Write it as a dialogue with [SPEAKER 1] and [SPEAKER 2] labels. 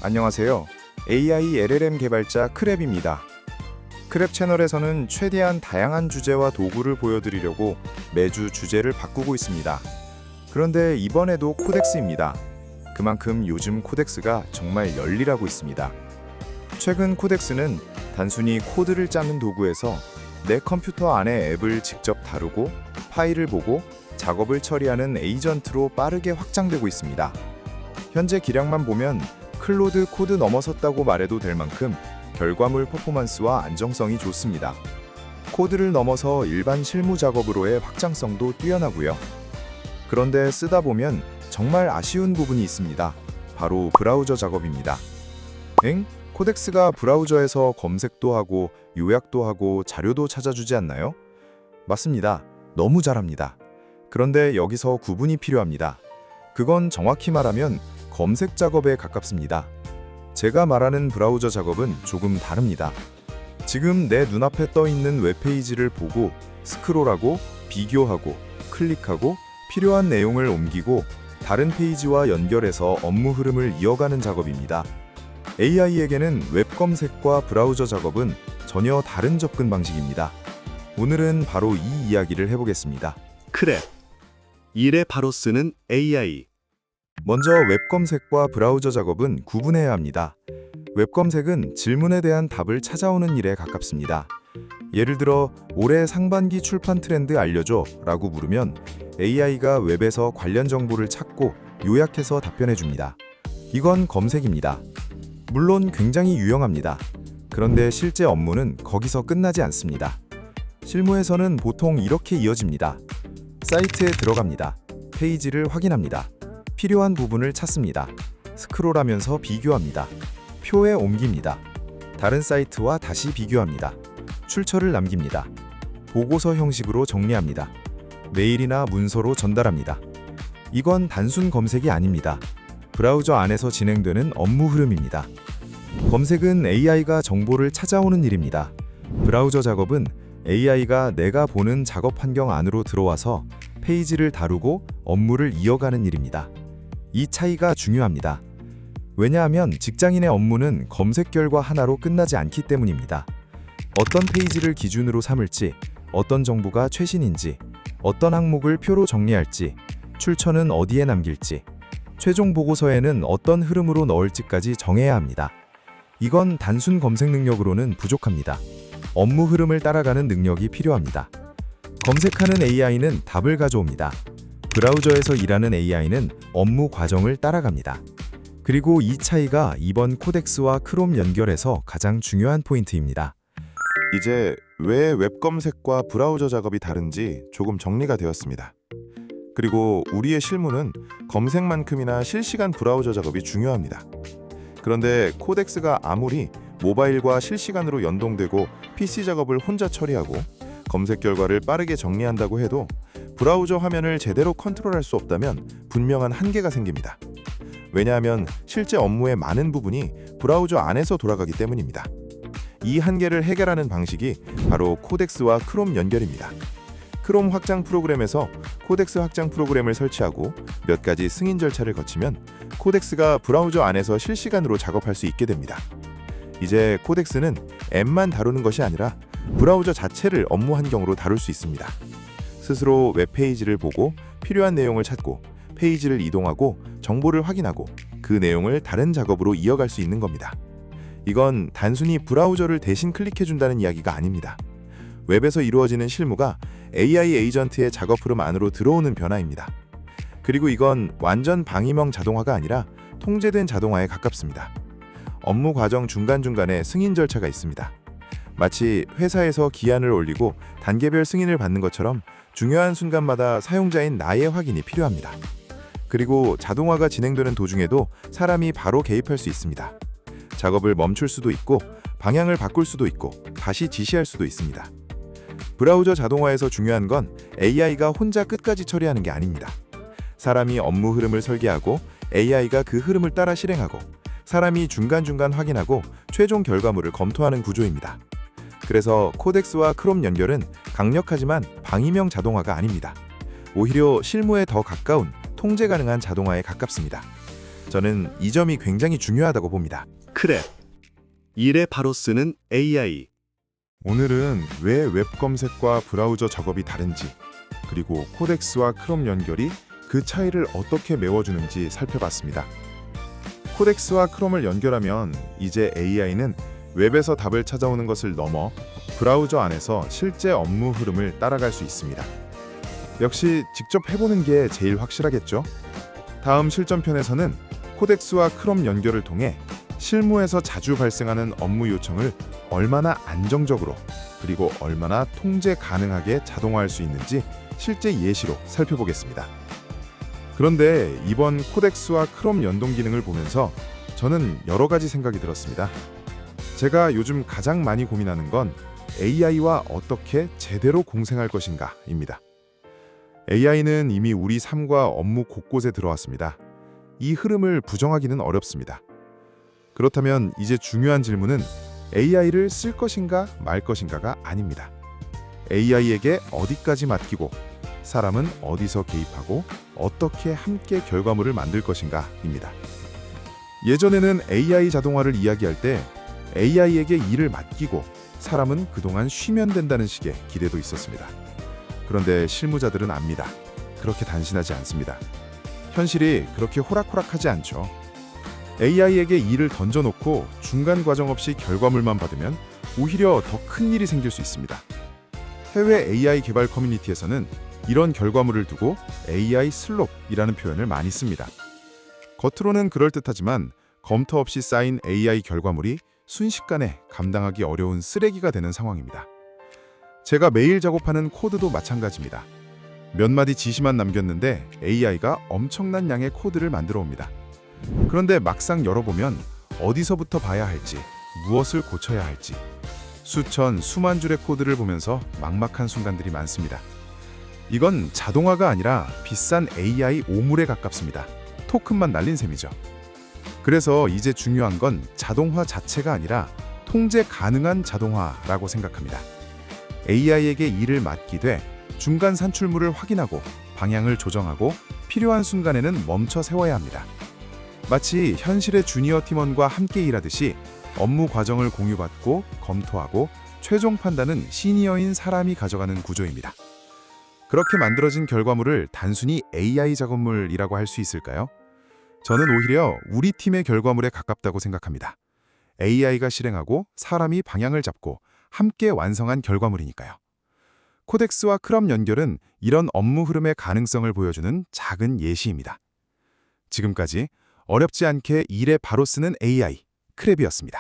[SPEAKER 1] 안녕하세요. AI LLM 개발자 크랩입니다. 크랩 채널에서는 최대한 다양한 주제와 도구를 보여드리려고 매주 주제를 바꾸고 있습니다. 그런데 이번에도 코덱스입니다. 그만큼 요즘 코덱스가 정말 열일하고 있습니다. 최근 코덱스는 단순히 코드를 짜는 도구에서 내 컴퓨터 안에 앱을 직접 다루고 파일을 보고 작업을 처리하는 에이전트로 빠르게 확장되고 있습니다. 현재 기량만 보면 클로드 코드 넘어섰다고 말해도 될 만큼 결과물 퍼포먼스와 안정성이 좋습니다. 코드를 넘어서 일반 실무 작업으로의 확장성도 뛰어나고요. 그런데 쓰다 보면 정말 아쉬운 부분이 있습니다. 바로 브라우저 작업입니다. 코덱스가 브라우저에서 검색도 하고 요약도 하고 자료도 찾아주지 않나요? 맞습니다. 너무 잘합니다. 그런데 여기서 구분이 필요합니다. 그건 정확히 말하면 검색 작업에 가깝습니다. 제가 말하는 브라우저 작업은 조금 다릅니다. 지금 내 눈앞에 떠 있는 웹페이지를 보고 스크롤하고 비교하고 클릭하고 필요한 내용을 옮기고 다른 페이지와 연결해서 업무 흐름을 이어가는 작업입니다. AI에게는 웹 검색과 브라우저 작업은 전혀 다른 접근 방식입니다. 오늘은 바로 이 이야기를 해보겠습니다.
[SPEAKER 2] 크랩. 일에 바로 쓰는 AI.
[SPEAKER 1] 먼저 웹 검색과 브라우저 작업은 구분해야 합니다. 웹 검색은 질문에 대한 답을 찾아오는 일에 가깝습니다. 예를 들어 올해 상반기 출판 트렌드 알려줘 라고 물으면 AI가 웹에서 관련 정보를 찾고 요약해서 답변해 줍니다. 이건 검색입니다. 물론 굉장히 유용합니다. 그런데 실제 업무는 거기서 끝나지 않습니다. 실무에서는 보통 이렇게 이어집니다. 사이트에 들어갑니다. 페이지를 확인합니다. 필요한 부분을 찾습니다. 스크롤하면서 비교합니다. 표에 옮깁니다. 다른 사이트와 다시 비교합니다. 출처를 남깁니다. 보고서 형식으로 정리합니다. 메일이나 문서로 전달합니다. 이건 단순 검색이 아닙니다. 브라우저 안에서 진행되는 업무 흐름입니다. 검색은 AI가 정보를 찾아오는 일입니다. 브라우저 작업은 AI가 내가 보는 작업 환경 안으로 들어와서 페이지를 다루고 업무를 이어가는 일입니다. 이 차이가 중요합니다. 왜냐하면 직장인의 업무는 검색 결과 하나로 끝나지 않기 때문입니다. 어떤 페이지를 기준으로 삼을지, 어떤 정보가 최신인지, 어떤 항목을 표로 정리할지, 출처는 어디에 남길지, 최종 보고서에는 어떤 흐름으로 넣을지까지 정해야 합니다. 이건 단순 검색 능력으로는 부족합니다. 업무 흐름을 따라가는 능력이 필요합니다. 검색하는 AI는 답을 가져옵니다. 브라우저에서 일하는 AI는 업무 과정을 따라갑니다. 그리고 이 차이가 이번 코덱스와 크롬 연결해서 가장 중요한 포인트입니다.
[SPEAKER 3] 이제 왜 웹 검색과 브라우저 작업이 다른지 조금 정리가 되었습니다. 그리고 우리의 실무는 검색만큼이나 실시간 브라우저 작업이 중요합니다. 그런데 코덱스가 아무리 모바일과 실시간으로 연동되고 PC 작업을 혼자 처리하고 검색 결과를 빠르게 정리한다고 해도 브라우저 화면을 제대로 컨트롤할 수 없다면 분명한 한계가 생깁니다. 왜냐하면 실제 업무의 많은 부분이 브라우저 안에서 돌아가기 때문입니다. 이 한계를 해결하는 방식이 바로 코덱스와 크롬 연결입니다. 크롬 확장 프로그램에서 코덱스 확장 프로그램을 설치하고 몇 가지 승인 절차를 거치면 코덱스가 브라우저 안에서 실시간으로 작업할 수 있게 됩니다. 이제 코덱스는 앱만 다루는 것이 아니라 브라우저 자체를 업무 환경으로 다룰 수 있습니다. 스스로 웹페이지를 보고 필요한 내용을 찾고 페이지를 이동하고 정보를 확인하고 그 내용을 다른 작업으로 이어갈 수 있는 겁니다. 이건 단순히 브라우저를 대신 클릭해준다는 이야기가 아닙니다. 웹에서 이루어지는 실무가 AI 에이전트의 작업 흐름 안으로 들어오는 변화입니다. 그리고 이건 완전 방위명 자동화가 아니라 통제된 자동화에 가깝습니다. 업무 과정 중간중간에 승인 절차가 있습니다. 마치 회사에서 기한을 올리고 단계별 승인을 받는 것처럼 중요한 순간마다 사용자인 나의 확인이 필요합니다. 그리고 자동화가 진행되는 도중에도 사람이 바로 개입할 수 있습니다. 작업을 멈출 수도 있고 방향을 바꿀 수도 있고 다시 지시할 수도 있습니다. 브라우저 자동화에서 중요한 건 AI가 혼자 끝까지 처리하는 게 아닙니다. 사람이 업무 흐름을 설계하고 AI가 그 흐름을 따라 실행하고 사람이 중간중간 확인하고 최종 결과물을 검토하는 구조입니다. 그래서 코덱스와 크롬 연결은 강력하지만 방위명 자동화가 아닙니다. 오히려 실무에 더 가까운 통제 가능한 자동화에 가깝습니다.
[SPEAKER 1] 저는 이 점이 굉장히 중요하다고 봅니다.
[SPEAKER 2] 크랩. 일에 바로 쓰는 AI.
[SPEAKER 3] 오늘은 왜 웹 검색과 브라우저 작업이 다른지, 그리고 코덱스와 크롬 연결이 그 차이를 어떻게 메워주는지 살펴봤습니다. 코덱스와 크롬을 연결하면 이제 AI는 웹에서 답을 찾아오는 것을 넘어 브라우저 안에서 실제 업무 흐름을 따라갈 수 있습니다. 역시 직접 해보는 게 제일 확실하겠죠? 다음 실전편에서는 코덱스와 크롬 연결을 통해 실무에서 자주 발생하는 업무 요청을 얼마나 안정적으로 그리고 얼마나 통제 가능하게 자동화할 수 있는지 실제 예시로 살펴보겠습니다. 그런데 이번 코덱스와 크롬 연동 기능을 보면서 저는 여러 가지 생각이 들었습니다. 제가 요즘 가장 많이 고민하는 건 AI와 어떻게 제대로 공생할 것인가입니다. AI는 이미 우리 삶과 업무 곳곳에 들어왔습니다. 이 흐름을 부정하기는 어렵습니다. 그렇다면 이제 중요한 질문은 AI를 쓸 것인가 말 것인가가 아닙니다. AI에게 어디까지 맡기고 사람은 어디서 개입하고 어떻게 함께 결과물을 만들 것인가입니다. 예전에는 AI 자동화를 이야기할 때 AI에게 일을 맡기고 사람은 그동안 쉬면 된다는 식의 기대도 있었습니다. 그런데 실무자들은 압니다. 그렇게 단순하지 않습니다. 현실이 그렇게 호락호락하지 않죠. AI에게 일을 던져놓고 중간 과정 없이 결과물만 받으면 오히려 더 큰 일이 생길 수 있습니다. 해외 AI 개발 커뮤니티에서는 이런 결과물을 두고 AI 슬롭이라는 표현을 많이 씁니다. 겉으로는 그럴듯하지만 검토 없이 쌓인 AI 결과물이 순식간에 감당하기 어려운 쓰레기가 되는 상황입니다. 제가 매일 작업하는 코드도 마찬가지입니다. 몇 마디 지시만 남겼는데 AI가 엄청난 양의 코드를 만들어 옵니다. 그런데 막상 열어보면 어디서부터 봐야 할지, 무엇을 고쳐야 할지 수천, 수만 줄의 코드를 보면서 막막한 순간들이 많습니다. 이건 자동화가 아니라 비싼 AI 오물에 가깝습니다. 토큰만 날린 셈이죠. 그래서 이제 중요한 건 자동화 자체가 아니라 통제 가능한 자동화라고 생각합니다. AI에게 일을 맡기되 중간 산출물을 확인하고 방향을 조정하고 필요한 순간에는 멈춰 세워야 합니다. 마치 현실의 주니어 팀원과 함께 일하듯이 업무 과정을 공유받고 검토하고 최종 판단은 시니어인 사람이 가져가는 구조입니다. 그렇게 만들어진 결과물을 단순히 AI 작업물이라고 할 수 있을까요? 저는 오히려 우리 팀의 결과물에 가깝다고 생각합니다. AI가 실행하고 사람이 방향을 잡고 함께 완성한 결과물이니까요. 코덱스와 크롬 연결은 이런 업무 흐름의 가능성을 보여주는 작은 예시입니다. 지금까지 어렵지 않게 일에 바로 쓰는 AI, 크랩이었습니다.